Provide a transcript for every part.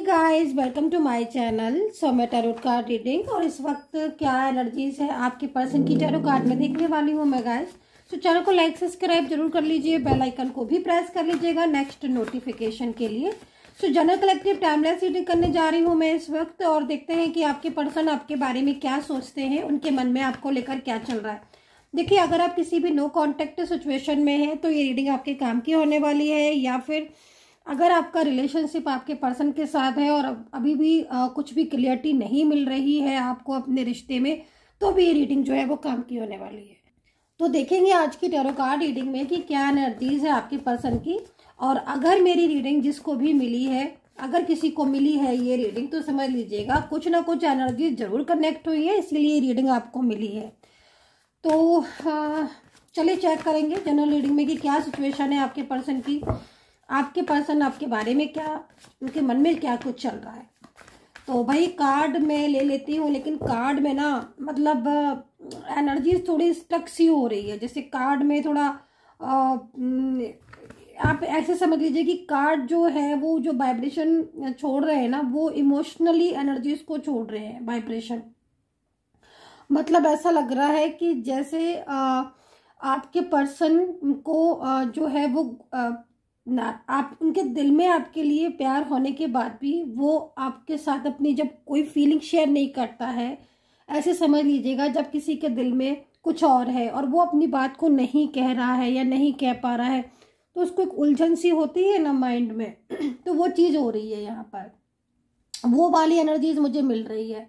Guys welcome to my channel. So मैं tarot card reading और इस वक्त क्या एनर्जीज है आपके पर्सन की टैरोट कार्ड में देखने वाली हूँ मैं गाइस। सो चैनल को लाइक सब्सक्राइब जरूर कर लीजिए, बेल आइकन को भी प्रेस कर लीजिएगा नेक्स्ट नोटिफिकेशन के लिए। सो जनरल कलेक्टिव टाइमलेस रीडिंग करने जा रही हूँ मैं इस वक्त और देखते हैं कि आपके पर्सन आपके बारे में क्या सोचते हैं, उनके मन में आपको लेकर क्या चल रहा है। देखिए, अगर आप किसी भी नो कॉन्टेक्ट सिचुएशन में हैं तो ये रीडिंग आपके काम की होने वाली है, या फिर अगर आपका रिलेशनशिप आपके पर्सन के साथ है और अभी भी कुछ भी क्लियरिटी नहीं मिल रही है आपको अपने रिश्ते में, तो भी ये रीडिंग जो है वो काम की होने वाली है। तो देखेंगे आज की टैरो कार्ड रीडिंग में कि क्या एनर्जीज है आपके पर्सन की। और अगर मेरी रीडिंग जिसको भी मिली है, अगर किसी को मिली है ये रीडिंग, तो समझ लीजिएगा कुछ ना कुछ एनर्जीज जरूर कनेक्ट हुई है, इसीलिए रीडिंग आपको मिली है। तो चलिए चेक करेंगे जनरल रीडिंग में कि क्या सिचुएशन है आपके पर्सन की, आपके पर्सन आपके बारे में क्या, उनके मन में क्या कुछ चल रहा है। तो भाई कार्ड में ले लेती हूँ, लेकिन कार्ड में ना मतलब एनर्जी थोड़ी स्टक सी हो रही है। जैसे कार्ड में थोड़ा आप ऐसे समझ लीजिए कि कार्ड जो है वो जो वाइब्रेशन छोड़ रहे हैं ना, वो इमोशनली एनर्जीज को छोड़ रहे हैं वाइब्रेशन। मतलब ऐसा लग रहा है कि जैसे आपके पर्सन को जो है वो ना, आप उनके दिल में आपके लिए प्यार होने के बाद भी वो आपके साथ अपनी जब कोई फीलिंग शेयर नहीं करता है, ऐसे समझ लीजिएगा जब किसी के दिल में कुछ और है और वो अपनी बात को नहीं कह रहा है या नहीं कह पा रहा है, तो उसको एक उलझन सी होती है ना माइंड में तो वो चीज़ हो रही है यहाँ पर। वो वाली एनर्जीज मुझे मिल रही है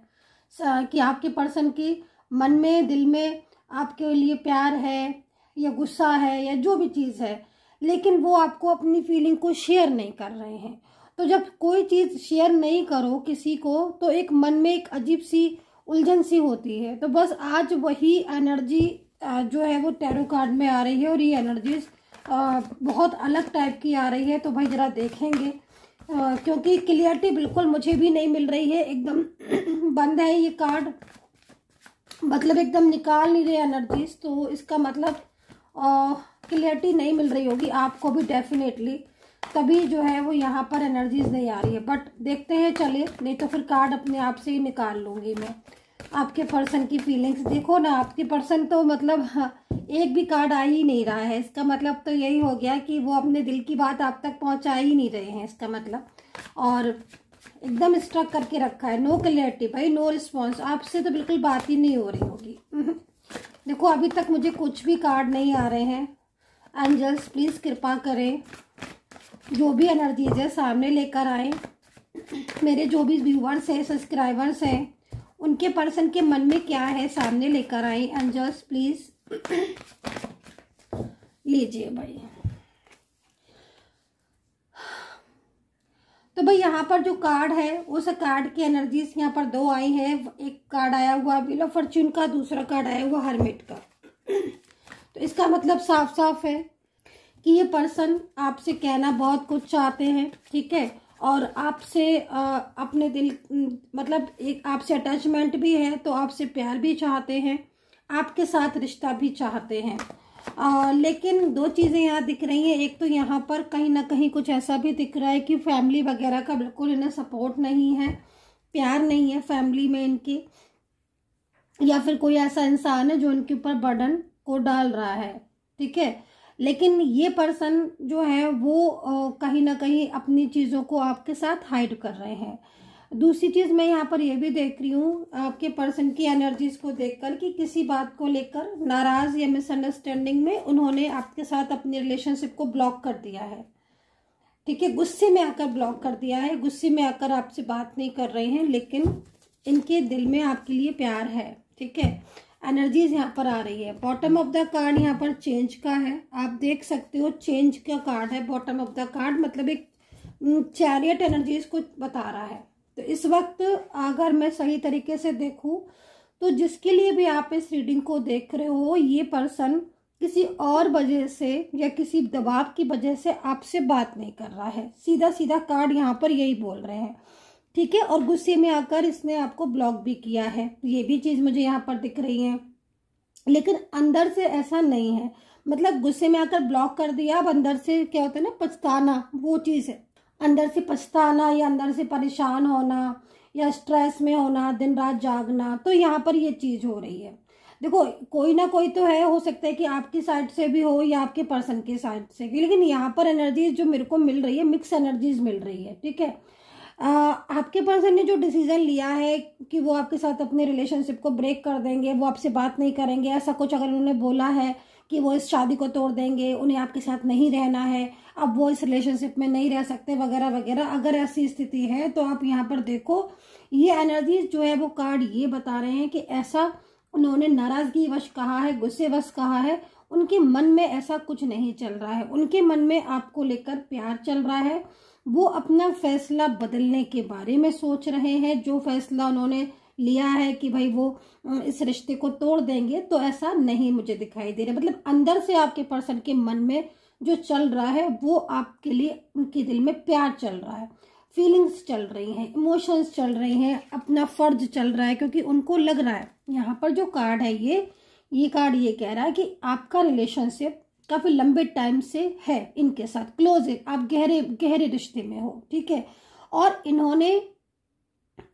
कि आपके पर्सन की मन में, दिल में आपके लिए प्यार है या गुस्सा है या जो भी चीज़ है, लेकिन वो आपको अपनी फीलिंग को शेयर नहीं कर रहे हैं। तो जब कोई चीज़ शेयर नहीं करो किसी को, तो एक मन में एक अजीब सी उलझन सी होती है। तो बस आज वही एनर्जी जो है वो टैरो कार्ड में आ रही है और ये एनर्जीज बहुत अलग टाइप की आ रही है। तो भाई ज़रा देखेंगे क्योंकि क्लियरिटी बिल्कुल मुझे भी नहीं मिल रही है, एकदम बंद है ये कार्ड, मतलब एकदम निकाल नहीं रहे एनर्जीज। तो इसका मतलब क्लियरिटी नहीं मिल रही होगी आपको भी डेफिनेटली, तभी जो है वो यहाँ पर एनर्जीज नहीं आ रही है। बट देखते हैं, चलिए, नहीं तो फिर कार्ड अपने आप से ही निकाल लूँगी मैं। आपके पर्सन की फीलिंग्स देखो ना, आपके पर्सन तो मतलब एक भी कार्ड आ ही नहीं रहा है। इसका मतलब तो यही हो गया कि वो अपने दिल की बात आप तक पहुँचा ही नहीं रहे हैं इसका मतलब। और एकदम स्ट्रक करके रखा है, नो क्लियरिटी भाई, नो रिस्पॉन्स, आपसे तो बिल्कुल बात ही नहीं हो रही होगी। देखो अभी तक मुझे कुछ भी कार्ड नहीं आ रहे हैं। एंजल्स प्लीज़ कृपा करें, जो भी एनर्जीज है सामने लेकर आए। मेरे जो भी व्यूवर्स हैं, सब्सक्राइबर्स हैं, उनके पर्सन के मन में क्या है सामने लेकर आए। एंजल्स प्लीज़ लीजिए भाई। तो भाई यहाँ पर जो कार्ड है, उस कार्ड की एनर्जीज यहाँ पर दो आई हैं। एक कार्ड आया हुआ व्हील ऑफ फॉर्च्यून का, दूसरा कार्ड आया हुआ हर्मिट का। तो इसका मतलब साफ साफ है कि ये पर्सन आपसे कहना बहुत कुछ चाहते हैं, ठीक है, और आपसे अपने दिल मतलब एक आपसे अटैचमेंट भी है, तो आपसे प्यार भी चाहते हैं, आपके साथ रिश्ता भी चाहते हैं। लेकिन दो चीज़ें यहाँ दिख रही हैं। एक तो यहाँ पर कहीं ना कहीं कुछ ऐसा भी दिख रहा है कि फैमिली वगैरह का बिल्कुल इन्हें सपोर्ट नहीं है, प्यार नहीं है फैमिली में इनकी, या फिर कोई ऐसा इंसान है जो इनके ऊपर बर्डन को डाल रहा है, ठीक है। लेकिन ये पर्सन जो है वो कहीं ना कहीं अपनी चीज़ों को आपके साथ हाइड कर रहे हैं। दूसरी चीज़ मैं यहाँ पर ये भी देख रही हूँ आपके पर्सन की एनर्जीज को देखकर कि किसी बात को लेकर नाराज़ या मिसअंडरस्टैंडिंग में उन्होंने आपके साथ अपनी रिलेशनशिप को ब्लॉक कर दिया है, ठीक है, गुस्से में आकर ब्लॉक कर दिया है, गुस्से में आकर आपसे बात नहीं कर रहे हैं, लेकिन इनके दिल में आपके लिए प्यार है, ठीक है। एनर्जीज यहाँ पर आ रही है। बॉटम ऑफ द कार्ड यहाँ पर चेंज का है, आप देख सकते हो चेंज का कार्ड है बॉटम ऑफ द कार्ड, मतलब एक चैरियट एनर्जीज को बता रहा है। तो इस वक्त अगर मैं सही तरीके से देखूं तो जिसके लिए भी आप इस रीडिंग को देख रहे हो, ये पर्सन किसी और वजह से या किसी दबाव की वजह से आपसे बात नहीं कर रहा है। सीधा सीधा कार्ड यहाँ पर यही बोल रहे हैं, ठीक है। और गुस्से में आकर इसने आपको ब्लॉक भी किया है, ये भी चीज़ मुझे यहाँ पर दिख रही है। लेकिन अंदर से ऐसा नहीं है, मतलब गुस्से में आकर ब्लॉक कर दिया, अब अंदर से क्या होता है ना, पछताना, वो चीज़ है। अंदर से पछताना या अंदर से परेशान होना या स्ट्रेस में होना, दिन रात जागना, तो यहाँ पर ये चीज़ हो रही है। देखो कोई ना कोई तो है, हो सकता है कि आपकी साइड से भी हो या आपके पर्सन की साइड से भी, लेकिन यहाँ पर एनर्जीज जो मेरे को मिल रही है, मिक्स एनर्जीज मिल रही है। ठीक है, आपके पर्सन ने जो डिसीजन लिया है कि वो आपके साथ अपने रिलेशनशिप को ब्रेक कर देंगे, वो आपसे बात नहीं करेंगे, ऐसा कुछ अगर उन्होंने बोला है कि वो इस शादी को तोड़ देंगे, उन्हें आपके साथ नहीं रहना है, अब वो इस रिलेशनशिप में नहीं रह सकते वगैरह वगैरह, अगर ऐसी स्थिति है तो आप यहाँ पर देखो ये एनर्जीज जो है वो कार्ड ये बता रहे हैं कि ऐसा उन्होंने नाराजगी वश कहा है, गुस्से वश कहा है, उनके मन में ऐसा कुछ नहीं चल रहा है, उनके मन में आपको लेकर प्यार चल रहा है। वो अपना फैसला बदलने के बारे में सोच रहे हैं, जो फैसला उन्होंने लिया है कि भाई वो इस रिश्ते को तोड़ देंगे, तो ऐसा नहीं मुझे दिखाई दे रहा। मतलब अंदर से आपके पर्सन के मन में जो चल रहा है वो आपके लिए, उनके दिल में प्यार चल रहा है, फीलिंग्स चल रही हैं, इमोशंस चल रही हैं, अपना फर्ज चल रहा है, क्योंकि उनको लग रहा है यहाँ पर जो कार्ड है ये कार्ड ये कह रहा है कि आपका रिलेशनशिप काफी लंबे टाइम से है इनके साथ, क्लोज है, आप गहरे गहरे रिश्ते में हो। ठीक है, और इन्होंने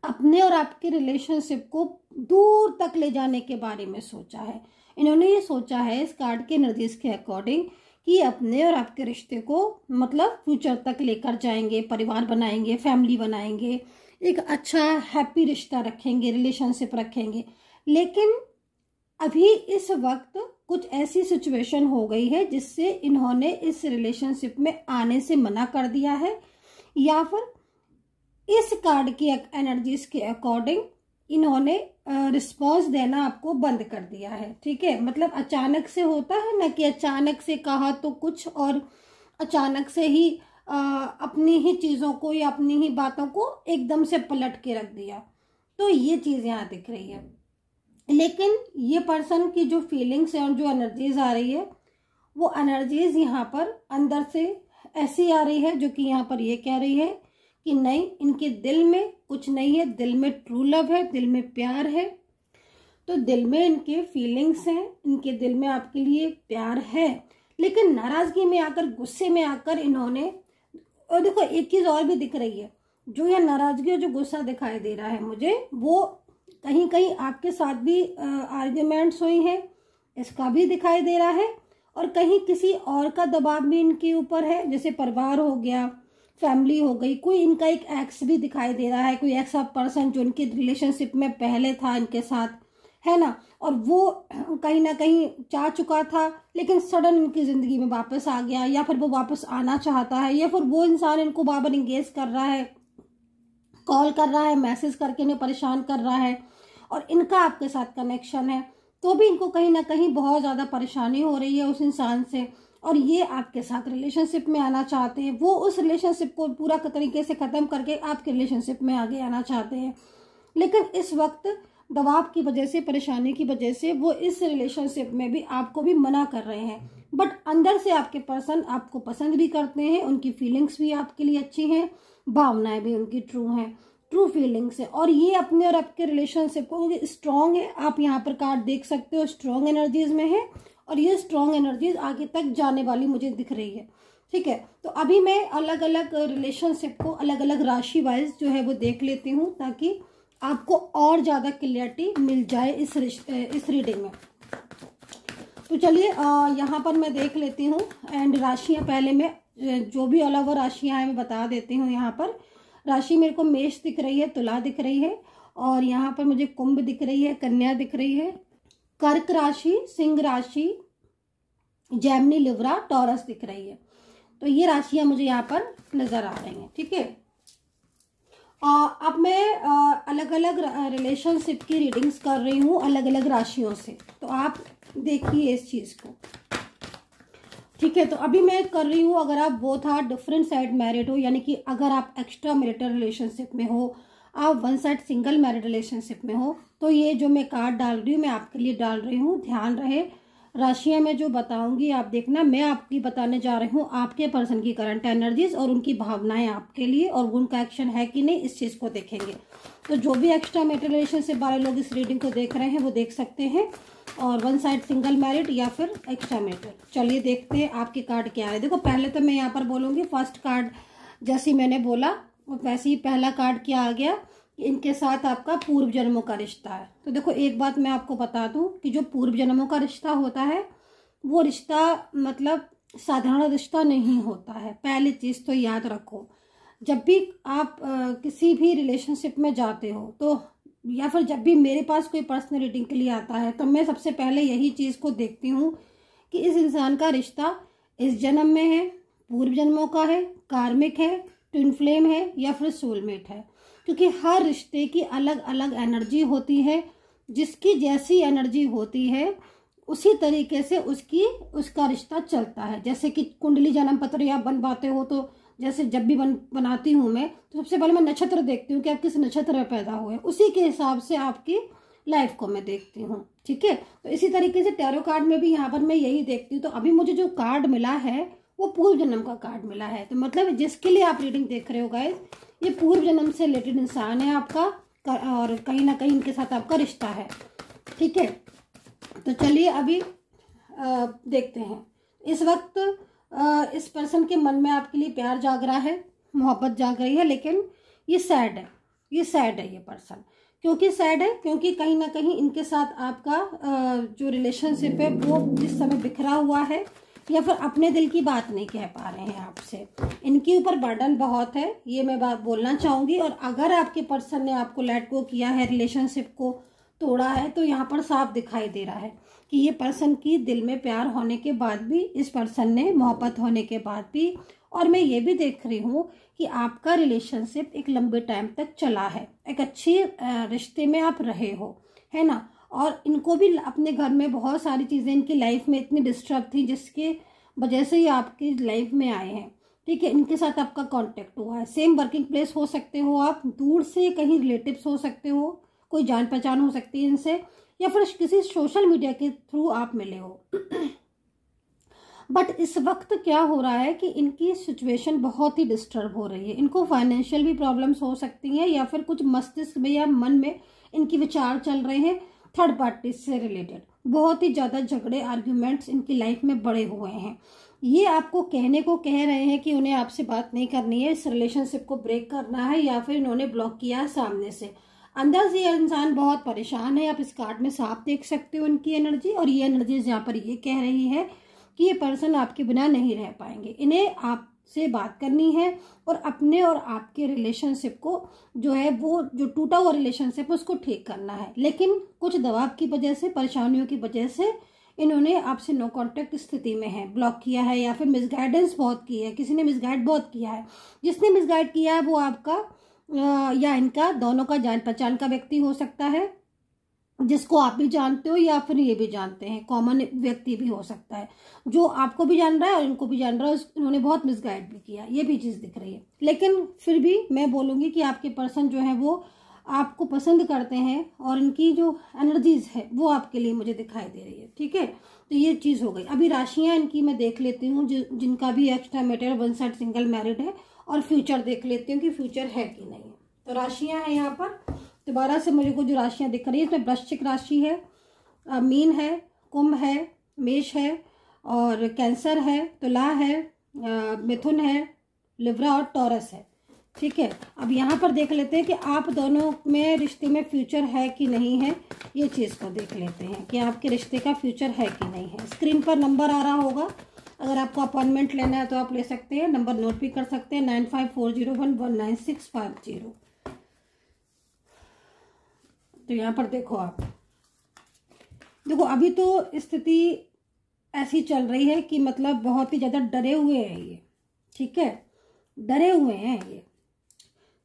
अपने और आपके रिलेशनशिप को दूर तक ले जाने के बारे में सोचा है। इन्होंने ये सोचा है इस कार्ड के निर्देश के अकॉर्डिंग कि अपने और आपके रिश्ते को मतलब फ्यूचर तक लेकर जाएंगे, परिवार बनाएंगे, फैमिली बनाएंगे, एक अच्छा हैप्पी रिश्ता रखेंगे, रिलेशनशिप रखेंगे। लेकिन अभी इस वक्त कुछ ऐसी सिचुएशन हो गई है जिससे इन्होंने इस रिलेशनशिप में आने से मना कर दिया है, या फिर इस कार्ड की एनर्जीज के अकॉर्डिंग इन्होंने रिस्पॉन्स देना आपको बंद कर दिया है। ठीक है, मतलब अचानक से होता है ना कि अचानक से कहा तो कुछ और अचानक से ही अपनी ही चीज़ों को या अपनी ही बातों को एकदम से पलट के रख दिया, तो ये चीज़ यहाँ दिख रही है। लेकिन ये पर्सन की जो फीलिंग्स है और जो एनर्जीज आ रही है, वो एनर्जीज यहाँ पर अंदर से ऐसी आ रही है जो कि यहाँ पर ये कह रही है कि नहीं, इनके दिल में कुछ नहीं है, दिल में ट्रू लव है, दिल में प्यार है, तो दिल में इनके फीलिंग्स हैं, इनके दिल में आपके लिए प्यार है। लेकिन नाराजगी में आकर, गुस्से में आकर इन्होंने, और देखो एक चीज और भी दिख रही है, जो यह नाराजगी और जो गुस्सा दिखाई दे रहा है मुझे, वो कहीं कहीं आपके साथ भी आर्ग्यूमेंट्स हुई हैं, इसका भी दिखाई दे रहा है, और कहीं किसी और का दबाव भी इनके ऊपर है, जैसे परिवार हो गया, फैमिली हो गई, कोई इनका एक एक्स भी दिखाई दे रहा है, कोई एक्स ऑफ पर्सन जो इनके रिलेशनशिप में पहले था इनके साथ, है ना, और वो कहीं ना कहीं चाह चुका था लेकिन सडन इनकी जिंदगी में वापस आ गया, या फिर वो वापस आना चाहता है, या फिर वो इंसान इनको बार बार इंगेज कर रहा है, कॉल कर रहा है, मैसेज करके इन्हें परेशान कर रहा है, और इनका आपके साथ कनेक्शन है, तो भी इनको कहीं ना कहीं बहुत ज़्यादा परेशानी हो रही है उस इंसान से, और ये आपके साथ रिलेशनशिप में आना चाहते हैं, वो उस रिलेशनशिप को पूरा तरीके से ख़त्म करके आपके रिलेशनशिप में आगे आना चाहते हैं। लेकिन इस वक्त दबाव की वजह से, परेशानी की वजह से वो इस रिलेशनशिप में भी आपको भी मना कर रहे हैं, बट अंदर से आपके पर्सन आपको पसंद भी करते हैं, उनकी फीलिंग्स भी आपके लिए अच्छी हैं, भावनाएं भी उनकी ट्रू हैं, ट्रू फीलिंग्स है, और ये अपने और आपके रिलेशनशिप को स्ट्रॉन्ग है। आप यहाँ पर कार्ड देख सकते हो, स्ट्रॉन्ग एनर्जीज में है, और ये स्ट्रॉन्ग एनर्जीज आगे तक जाने वाली मुझे दिख रही है। ठीक है, तो अभी मैं अलग अलग रिलेशनशिप को अलग अलग राशि वाइज जो है वो देख लेती हूँ, ताकि आपको और ज़्यादा क्लियरिटी मिल जाए इस रीडिंग में। तो चलिए यहाँ पर मैं देख लेती हूँ, एंड राशियाँ पहले मैं जो भी अलग अलग राशियाँ हैं मैं बता देती हूँ। यहाँ पर राशि मेरे को मेष दिख रही है, तुला दिख रही है, और यहाँ पर मुझे कुंभ दिख रही है, कन्या दिख रही है, कर्क राशि, सिंह राशि, जेमिनी, लिब्रा, टॉरस दिख रही है। तो ये राशियां मुझे यहाँ पर नजर आ रही हैं। ठीक है, अब मैं अलग अलग रिलेशनशिप की रीडिंग्स कर रही हूँ अलग अलग राशियों से, तो आप देखिए इस चीज को। ठीक है, तो अभी मैं कर रही हूँ, अगर आप both are different side married हो, यानी कि अगर आप एक्स्ट्रा मैरिटल रिलेशनशिप में हो, आप one side single married relationship में हो, तो ये जो मैं कार्ड डाल रही हूँ मैं आपके लिए डाल रही हूँ। ध्यान रहे, राशियां मैं जो बताऊंगी आप देखना, मैं आपकी बताने जा रही हूँ आपके पर्सन की करंट एनर्जीज और उनकी भावनाएं आपके लिए, और उनका एक्शन है कि नहीं, इस चीज को देखेंगे। तो जो भी एक्स्ट्रा मैरिटल रिलेशनशिप वाले लोग इस रीडिंग को देख रहे हैं वो देख सकते हैं, और वन साइड सिंगल मैरिड या फिर एक्स्ट्रा मैरिटल। चलिए देखते हैं आपके कार्ड क्या है। देखो पहले तो मैं यहाँ पर बोलूंगी, फर्स्ट कार्ड जैसे मैंने बोला वैसे ही पहला कार्ड क्या आ गया कि इनके साथ आपका पूर्व जन्मों का रिश्ता है। तो देखो एक बात मैं आपको बता दूं कि जो पूर्व जन्मों का रिश्ता होता है वो रिश्ता मतलब साधारण रिश्ता नहीं होता है। पहली चीज़ तो याद रखो, जब भी आप किसी भी रिलेशनशिप में जाते हो तो या फिर जब भी मेरे पास कोई पर्सनल रीडिंग के लिए आता है तो मैं सबसे पहले यही चीज़ को देखती हूँ कि इस इंसान का रिश्ता इस जन्म में है, पूर्व जन्मों का है, कार्मिक है, ट्विन फ्लेम है या फिर सोलमेट है। क्योंकि हर रिश्ते की अलग अलग एनर्जी होती है, जिसकी जैसी एनर्जी होती है उसी तरीके से उसका रिश्ता चलता है। जैसे कि कुंडली जन्म पत्र या बनवाते हो तो जैसे जब भी बनाती हूँ मैं तो सबसे पहले मैं नक्षत्र देखती हूँ कि आप किस नक्षत्र में पैदा हुए, उसी के हिसाब से आपकी लाइफ को मैं देखती हूँ। ठीक है, तो इसी तरीके से टैरो कार्ड में भी यहाँ पर मैं यही देखती हूँ। तो अभी मुझे जो कार्ड मिला है वो पूर्व जन्म का कार्ड मिला है। तो मतलब जिसके लिए आप रीडिंग देख रहे हो गाइस, ये पूर्व जन्म से रिलेटेड इंसान है आपका और कहीं ना कहीं इनके साथ आपका रिश्ता है। ठीक है, तो चलिए अभी देखते हैं। इस वक्त इस पर्सन के मन में आपके लिए प्यार जाग रहा है, मोहब्बत जाग रही है, लेकिन ये सैड है। ये पर्सन क्योंकि सैड है क्योंकि कहीं ना कहीं इनके साथ आपका जो रिलेशनशिप है वो इस समय बिखरा हुआ है या फिर अपने दिल की बात नहीं कह पा रहे हैं आपसे। इनके ऊपर बर्डन बहुत है, ये मैं बात बोलना चाहूँगी। और अगर आपके पर्सन ने आपको लेट गो किया है, रिलेशनशिप को तोड़ा है, तो यहाँ पर साफ दिखाई दे रहा है कि ये पर्सन की दिल में प्यार होने के बाद भी, इस पर्सन ने मोहब्बत होने के बाद भी, और मैं ये भी देख रही हूँ कि आपका रिलेशनशिप एक लंबे टाइम तक चला है, एक अच्छी रिश्ते में आप रहे हो, है ना। और इनको भी अपने घर में बहुत सारी चीज़ें इनकी लाइफ में इतनी डिस्टर्ब थी जिसके वजह से ये आपकी लाइफ में आए हैं। ठीक है, इनके साथ आपका कांटेक्ट हुआ है, सेम वर्किंग प्लेस हो सकते हो आप, दूर से कहीं रिलेटिव्स हो सकते हो, कोई जान पहचान हो सकती है इनसे, या फिर किसी सोशल मीडिया के थ्रू आप मिले हो। बट इस वक्त क्या हो रहा है कि इनकी सिचुएशन बहुत ही डिस्टर्ब हो रही है। इनको फाइनेंशियल भी प्रॉब्लम्स हो सकती हैं या फिर कुछ मस्तिष्क में या मन में इनकी विचार चल रहे हैं थर्ड पार्टी से रिलेटेड। बहुत ही ज़्यादा झगड़े, आर्ग्यूमेंट्स इनकी लाइफ में बड़े हुए हैं। ये आपको कहने को कह रहे हैं कि उन्हें आपसे बात नहीं करनी है, इस रिलेशनशिप को ब्रेक करना है, या फिर इन्होंने ब्लॉक किया है सामने से। अंदर से ये इंसान बहुत परेशान है। आप इस कार्ड में साफ देख सकते हो इनकी एनर्जी, और ये एनर्जीज यहाँ पर ये कह रही है कि ये पर्सन आपके बिना नहीं रह पाएंगे, इन्हें आपसे बात करनी है और अपने और आपके रिलेशनशिप को जो है वो जो टूटा हुआ रिलेशनशिप उसको ठीक करना है। लेकिन कुछ दबाव की वजह से, परेशानियों की वजह से इन्होंने आपसे नो कांटेक्ट स्थिति में है, ब्लॉक किया है, या फिर मिसगाइडेंस बहुत की है, किसी ने मिसगाइड बहुत किया है। जिसने मिसगाइड किया है वो आपका या इनका, दोनों का जान पहचान का व्यक्ति हो सकता है, जिसको आप भी जानते हो या फिर ये भी जानते हैं, कॉमन व्यक्ति भी हो सकता है जो आपको भी जान रहा है और इनको भी जान रहा है। इन्होंने बहुत मिसगाइड भी किया, ये भी चीज़ दिख रही है। लेकिन फिर भी मैं बोलूँगी कि आपके पर्सन जो है वो आपको पसंद करते हैं और इनकी जो एनर्जीज है वो आपके लिए मुझे दिखाई दे रही है। ठीक है, तो ये चीज़ हो गई। अभी राशियाँ इनकी मैं देख लेती हूँ, जिनका भी extra married, one side single married है, और फ्यूचर देख लेती हूँ कि फ्यूचर है कि नहीं है। तो राशियाँ हैं यहाँ पर दोबारा से मुझे को जो राशियाँ दिख रही है इसमें वृश्चिक राशि है, मीन है, कुंभ है, मेष है, और कैंसर है, तुला है, मिथुन है, लिब्रा और टॉरस है। ठीक है, अब यहाँ पर देख लेते हैं कि आप दोनों में रिश्ते में फ्यूचर है कि नहीं है। ये चीज़ को देख लेते हैं कि आपके रिश्ते का फ्यूचर है कि नहीं है। स्क्रीन पर नंबर आ रहा होगा, अगर आपको अपॉइंटमेंट लेना है तो आप ले सकते हैं। नंबर नोट भी कर सकते हैं, 9540119650। तो यहाँ पर देखो, आप देखो अभी तो स्थिति ऐसी चल रही है कि मतलब बहुत ही ज़्यादा डरे हुए हैं ये। ठीक है, डरे हुए हैं ये,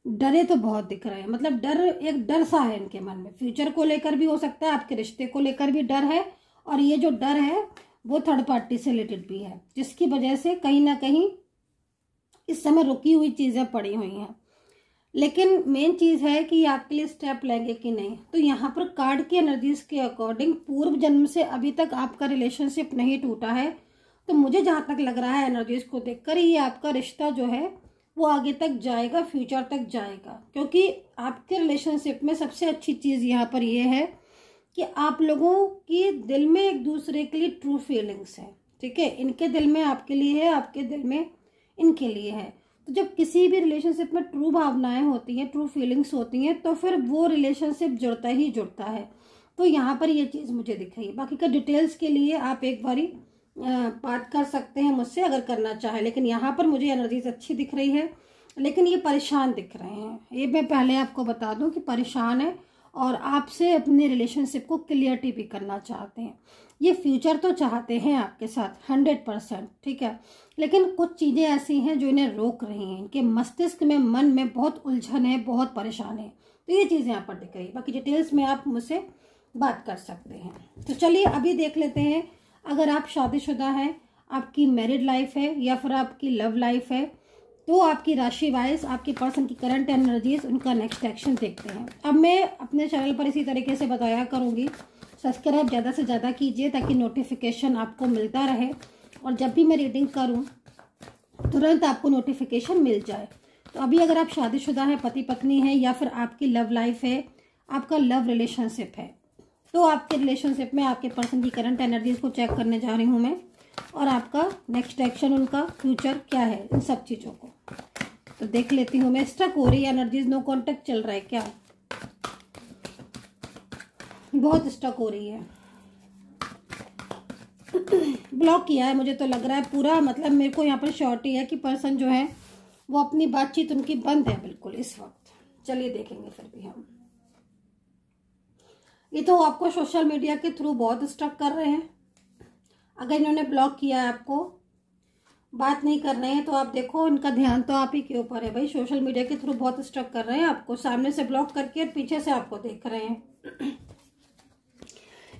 डरे तो बहुत दिख रहे हैं। मतलब डर, एक डर सा है इनके मन में, फ्यूचर को लेकर भी हो सकता है, आपके रिश्ते को लेकर भी डर है, और ये जो डर है वो थर्ड पार्टी से रिलेटेड भी है, जिसकी वजह से कहीं ना कहीं इस समय रुकी हुई चीज़ें पड़ी हुई हैं। लेकिन मेन चीज़ है कि आपके लिए स्टेप लेंगे कि नहीं। तो यहाँ पर कार्ड की एनर्जीज के अकॉर्डिंग पूर्व जन्म से अभी तक आपका रिलेशनशिप नहीं टूटा है। तो मुझे जहाँ तक लग रहा है एनर्जीज को देखकर, ये आपका रिश्ता जो है वो आगे तक जाएगा, फ्यूचर तक जाएगा। क्योंकि आपके रिलेशनशिप में सबसे अच्छी चीज़ यहाँ पर ये है कि आप लोगों की दिल में एक दूसरे के लिए ट्रू फीलिंग्स है। ठीक है, इनके दिल में आपके लिए है, आपके दिल में इनके लिए है। तो जब किसी भी रिलेशनशिप में ट्रू भावनाएं होती हैं, ट्रू फीलिंग्स होती हैं, तो फिर वो रिलेशनशिप जुड़ता ही जुड़ता है। तो यहाँ पर ये चीज़ मुझे दिख रही है। बाकी का डिटेल्स के लिए आप एक बारी बात कर सकते हैं मुझसे अगर करना चाहे, लेकिन यहाँ पर मुझे एनर्जीज अच्छी दिख रही है, लेकिन ये परेशान दिख रहे हैं। ये मैं पहले आपको बता दूं कि परेशान है और आपसे अपने रिलेशनशिप को क्लियरिटी भी करना चाहते हैं। ये फ्यूचर तो चाहते हैं आपके साथ 100%, ठीक है, लेकिन कुछ चीज़ें ऐसी हैं जो इन्हें रोक रही हैं। इनके मस्तिष्क में, मन में बहुत उलझन है, बहुत परेशान है। तो ये चीज़ यहाँ पर दिख रही है। बाकी डिटेल्स में आप मुझसे बात कर सकते हैं। तो चलिए अभी देख लेते हैं, अगर आप शादीशुदा हैं, आपकी मैरिड लाइफ है या फिर आपकी लव लाइफ है, तो आपकी राशि वाइज आपके पर्सन की करंट एनर्जीज, उनका नेक्स्ट एक्शन देखते हैं। अब मैं अपने चैनल पर इसी तरीके से बताया करूँगी, सब्सक्राइब ज़्यादा से ज़्यादा कीजिए ताकि नोटिफिकेशन आपको मिलता रहे और जब भी मैं रीडिंग करूँ तुरंत आपको नोटिफिकेशन मिल जाए। तो अभी अगर आप शादीशुदा हैं, पति पत्नी है या फिर आपकी लव लाइफ है, आपका लव रिलेशनशिप है, तो आपके रिलेशनशिप में आपके पर्सन की करंट एनर्जीज को चेक करने जा रही हूँ मैं, और आपका नेक्स्ट एक्शन, उनका फ्यूचर क्या है, इन सब चीज़ों को तो देख लेती हूँ मैं। स्टक हो रही है एनर्जीज, नो कांटेक्ट चल रहा है क्या? बहुत स्टक हो रही है, ब्लॉक किया है मुझे तो लग रहा है पूरा। मतलब मेरे को यहाँ पर श्योरिटी है कि पर्सन जो है वो अपनी बातचीत उनकी बंद है बिल्कुल इस वक्त। चलिए देखेंगे फिर भी हम। ये तो आपको सोशल मीडिया के थ्रू बहुत स्टक कर रहे हैं। अगर इन्होंने ब्लॉक किया है, आपको बात नहीं कर रहे हैं, तो आप देखो इनका ध्यान तो आप ही के ऊपर है भाई। सोशल मीडिया के थ्रू बहुत स्टक कर रहे हैं आपको, सामने से ब्लॉक करके पीछे से आपको देख रहे हैं।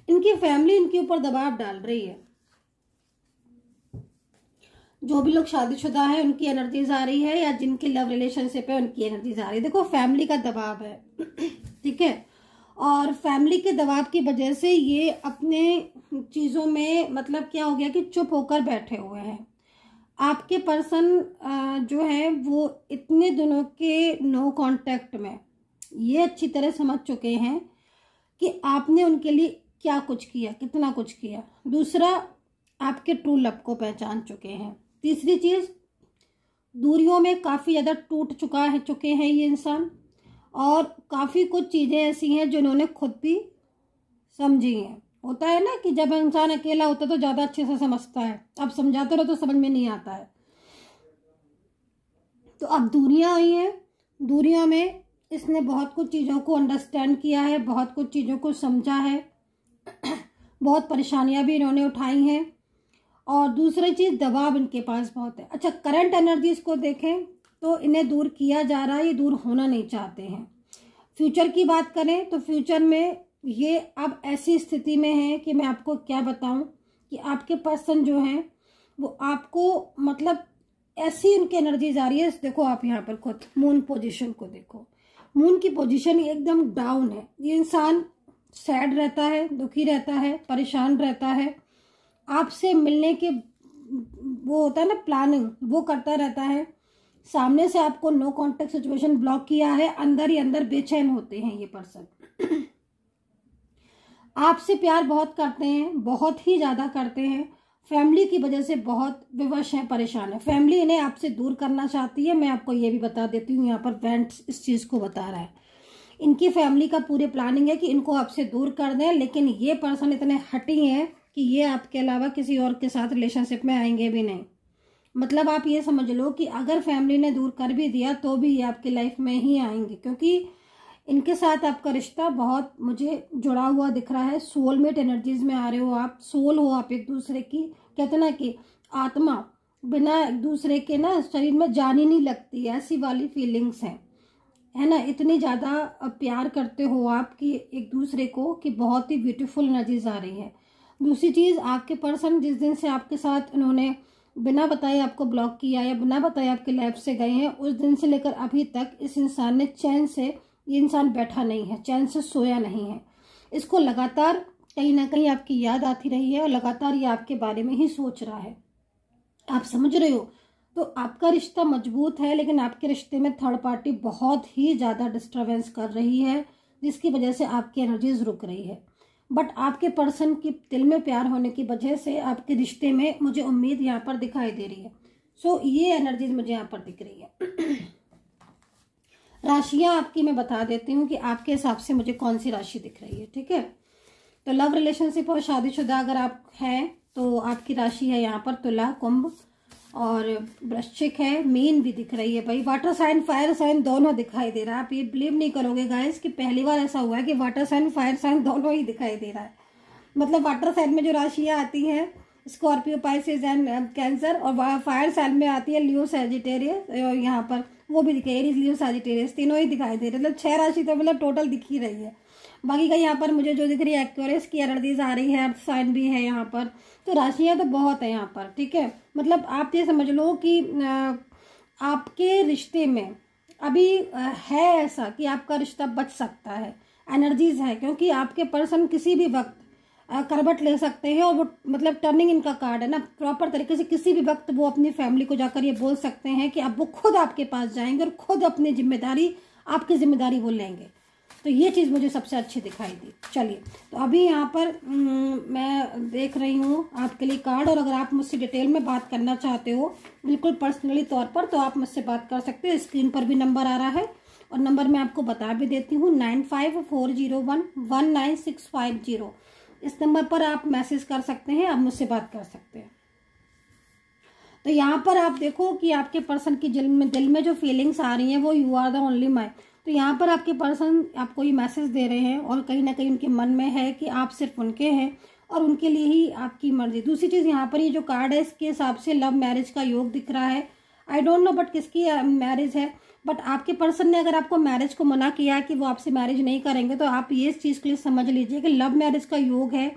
इनकी फैमिली इनके ऊपर दबाव डाल रही है। जो भी लोग शादीशुदा है उनकी एनर्जीज आ रही है, या जिनकी लव रिलेशनशिप है उनकी एनर्जीज आ रही है। देखो फैमिली का दबाव है, ठीक है, और फैमिली के दबाव की वजह से ये अपने चीज़ों में मतलब क्या हो गया कि चुप होकर बैठे हुए हैं। आपके पर्सन जो है वो इतने दिनों के नो कांटेक्ट में ये अच्छी तरह समझ चुके हैं कि आपने उनके लिए क्या कुछ किया, कितना कुछ किया। दूसरा, आपके ट्रू लव को पहचान चुके हैं। तीसरी चीज़, दूरियों में काफ़ी ज़्यादा टूट चुके हैं ये इंसान, और काफ़ी कुछ चीज़ें ऐसी हैं जो इन्होंने खुद भी समझी हैं। होता है ना कि जब इंसान अकेला होता है तो ज़्यादा अच्छे से समझता है, अब समझाते रहो तो समझ में नहीं आता है। तो अब दूरियां आई हैं, दूरियों में इसने बहुत कुछ चीज़ों को अंडरस्टैंड किया है, बहुत कुछ चीज़ों को समझा है, बहुत परेशानियां भी इन्होंने उठाई हैं। और दूसरी चीज़, दबाव इनके पास बहुत है। अच्छा, करंट एनर्जीज को देखें तो इन्हें दूर किया जा रहा है, ये दूर होना नहीं चाहते हैं। फ्यूचर की बात करें तो फ्यूचर में ये अब ऐसी स्थिति में है कि मैं आपको क्या बताऊं कि आपके पर्सन जो हैं वो आपको मतलब ऐसी उनकी एनर्जीज आ रही है। देखो आप यहाँ पर खुद मून पोजीशन को देखो, मून की पोजीशन एकदम डाउन है। ये इंसान सैड रहता है, दुखी रहता है, परेशान रहता है, आपसे मिलने के वो होता है ना प्लानिंग, वो करता रहता है। सामने से आपको नो कांटेक्ट सिचुएशन ब्लॉक किया है, अंदर ही अंदर बेचैन होते हैं ये पर्सन। आपसे प्यार बहुत करते हैं, बहुत ही ज़्यादा करते हैं। फैमिली की वजह से बहुत विवश हैं, परेशान है। फैमिली इन्हें आपसे दूर करना चाहती है। मैं आपको ये भी बता देती हूँ, यहाँ पर वेंट्स इस चीज़ को बता रहा है। इनकी फैमिली का पूरे प्लानिंग है कि इनको आपसे दूर कर दें, लेकिन ये पर्सन इतने हटी हैं कि ये आपके अलावा किसी और के साथ रिलेशनशिप में आएंगे भी नहीं। मतलब आप ये समझ लो कि अगर फैमिली ने दूर कर भी दिया तो भी ये आपकी लाइफ में ही आएंगे, क्योंकि इनके साथ आपका रिश्ता बहुत मुझे जुड़ा हुआ दिख रहा है। सोलमेट एनर्जीज में आ रहे हो आप, सोल हो आप एक दूसरे की। कहते ना कि आत्मा, बिना एक दूसरे के ना शरीर में जान ही नहीं लगती, ऐसी वाली फीलिंग्स हैं, है ना। इतनी ज़्यादा प्यार करते हो आप कि एक दूसरे को कि बहुत ही ब्यूटीफुल एनर्जीज आ रही है। दूसरी चीज़, आपके पर्सन जिस दिन से आपके साथ उन्होंने बिना बताए आपको ब्लॉक किया या बिना बताए आपके लाइफ से गए हैं, उस दिन से लेकर अभी तक इस इंसान ने चैन से, ये इंसान बैठा नहीं है, चैन से सोया नहीं है। इसको लगातार कहीं ना कहीं आपकी याद आती रही है और लगातार ये आपके बारे में ही सोच रहा है। आप समझ रहे हो? तो आपका रिश्ता मजबूत है, लेकिन आपके रिश्ते में थर्ड पार्टी बहुत ही ज़्यादा डिस्टर्बेंस कर रही है, जिसकी वजह से आपकी एनर्जीज रुक रही है। बट आपके पर्सन की दिल में प्यार होने की वजह से आपके रिश्ते में मुझे उम्मीद यहाँ पर दिखाई दे रही है। सो ये एनर्जीज मुझे यहाँ पर दिख रही है। राशियां आपकी मैं बता देती हूँ कि आपके हिसाब से मुझे कौन सी राशि दिख रही है, ठीक है। तो लव रिलेशनशिप और शादीशुदा अगर आप हैं तो आपकी राशि है यहाँ पर तुला, कुंभ और वृश्चिक है, मीन भी दिख रही है भाई। वाटर साइन फायर साइन दोनों दिखाई दे रहा है। आप ये बिलीव नहीं करोगे गाइस कि पहली बार ऐसा हुआ है कि वाटर साइन फायर साइन दोनों ही दिखाई दे रहा है। मतलब वाटर साइन में जो राशियां आती हैं स्कॉर्पियो, पाइसेस एंड कैंसर, और फायर साइन में आती है लियो, सैजिटेरियस, यहाँ पर वो भी दिखे एरीज, लियो, सैजिटेरियस, तीनों ही दिखाई दे रहे। मतलब 6 राशि तो मतलब टोटल दिख ही रही है। बाकी का यहाँ पर मुझे जो दिख रही है एक्वेरियस की एनर्जीज आ रही है, अर्थ साइन भी है यहाँ पर। तो राशियां तो बहुत है यहाँ पर, ठीक है। मतलब आप ये समझ लो कि आपके रिश्ते में अभी है ऐसा कि आपका रिश्ता बच सकता है, एनर्जीज है, क्योंकि आपके पर्सन किसी भी वक्त करवट ले सकते हैं। और वो मतलब टर्निंग इनका कार्ड है ना, प्रॉपर तरीके से किसी भी वक्त वो अपनी फैमिली को जाकर ये बोल सकते हैं कि अब वो खुद आपके पास जाएंगे और खुद अपनी जिम्मेदारी, आपकी जिम्मेदारी वो लेंगे। तो ये चीज़ मुझे सबसे अच्छी दिखाई दी। चलिए, तो अभी यहाँ पर मैं देख रही हूँ आपके लिए कार्ड, और अगर आप मुझसे डिटेल में बात करना चाहते हो बिल्कुल पर्सनली तौर पर तो आप मुझसे बात कर सकते हो। स्क्रीन पर भी नंबर आ रहा है और नंबर मैं आपको बता भी देती हूँ 9540119650। इस नंबर पर आप मैसेज कर सकते हैं, आप मुझसे बात कर सकते हैं। तो यहाँ पर आप देखो कि आपके पर्सन की दिल में जो फीलिंग्स आ रही हैं वो you are the only my. तो यहाँ पर आपके पर्सन आपको ये मैसेज दे रहे हैं और कहीं ना कहीं उनके मन में है कि आप सिर्फ उनके हैं और उनके लिए ही आपकी मर्जी। दूसरी चीज़ यहाँ पर ये जो कार्ड है इसके हिसाब से लव मैरिज का योग दिख रहा है। आई डोंट नो बट किसकी मैरिज है, बट आपके पर्सन ने अगर आपको मैरिज को मना किया कि वो आपसे मैरिज नहीं करेंगे तो आप ये इस चीज़ के लिए समझ लीजिए कि लव मैरिज का योग है।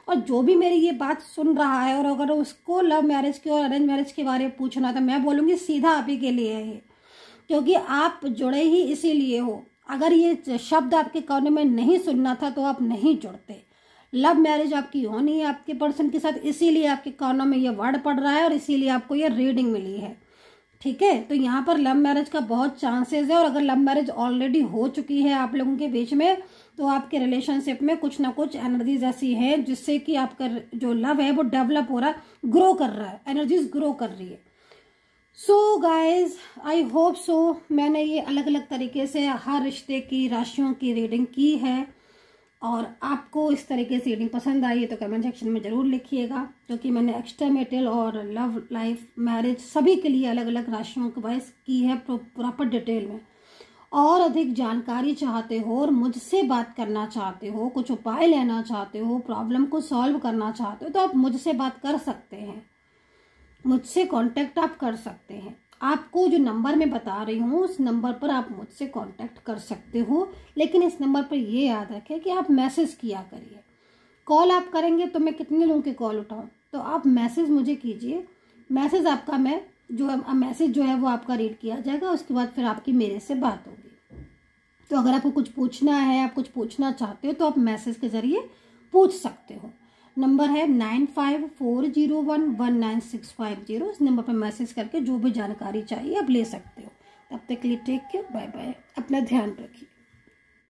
और जो भी मेरी ये बात सुन रहा है और अगर उसको लव मैरिज के और अरेंज मैरिज के बारे में पूछना था, मैं बोलूँगी सीधा आप ही के लिए है ये, क्योंकि आप जुड़े ही इसीलिए हो। अगर ये शब्द आपके कानों में नहीं सुनना था तो आप नहीं जुड़ते। लव मैरिज आपकी होनी है आपके पर्सन के साथ, इसीलिए आपके कानों में ये वर्ड पड़ रहा है और इसीलिए आपको ये रीडिंग मिली है, ठीक है। तो यहाँ पर लव मैरिज का बहुत चांसेस है, और अगर लव मैरिज ऑलरेडी हो चुकी है आप लोगों के बीच में तो आपके रिलेशनशिप में कुछ ना कुछ एनर्जीज ऐसी है जिससे कि आपका जो लव है वो डेवलप हो रहा है, ग्रो कर रहा है, एनर्जीज ग्रो कर रही है। So guys I hope so मैंने ये अलग अलग तरीके से हर रिश्ते की राशियों की रीडिंग की है, और आपको इस तरीके से रीडिंग पसंद आई है तो कमेंट सेक्शन में ज़रूर लिखिएगा, क्योंकि मैंने एक्सट्रामेटल और लव लाइफ मैरिज सभी के लिए अलग अलग राशियों की वाइज की है प्रॉपर डिटेल में। और अधिक जानकारी चाहते हो और मुझसे बात करना चाहते हो, कुछ उपाय लेना चाहते हो, प्रॉब्लम को सॉल्व करना चाहते हो तो आप मुझसे बात कर सकते हैं, मुझसे कांटेक्ट आप कर सकते हैं। आपको जो नंबर मैं बता रही हूँ उस नंबर पर आप मुझसे कांटेक्ट कर सकते हो, लेकिन इस नंबर पर ये याद रखें कि आप मैसेज किया करिए। कॉल आप करेंगे तो मैं कितने लोगों की कॉल उठाऊँ, तो आप मैसेज मुझे कीजिए। मैसेज आपका मैं जो है मैसेज जो है वो आपका रीड किया जाएगा, उसके बाद फिर आपकी मेरे से बात होगी। तो अगर आपको कुछ पूछना है, आप कुछ पूछना चाहते हो तो आप मैसेज के जरिए पूछ सकते हो। नंबर है 9540119650। इस नंबर पर मैसेज करके जो भी जानकारी चाहिए आप ले सकते हो। तब तक के लिए टेक केयर, बाय बाय, अपना ध्यान रखिए।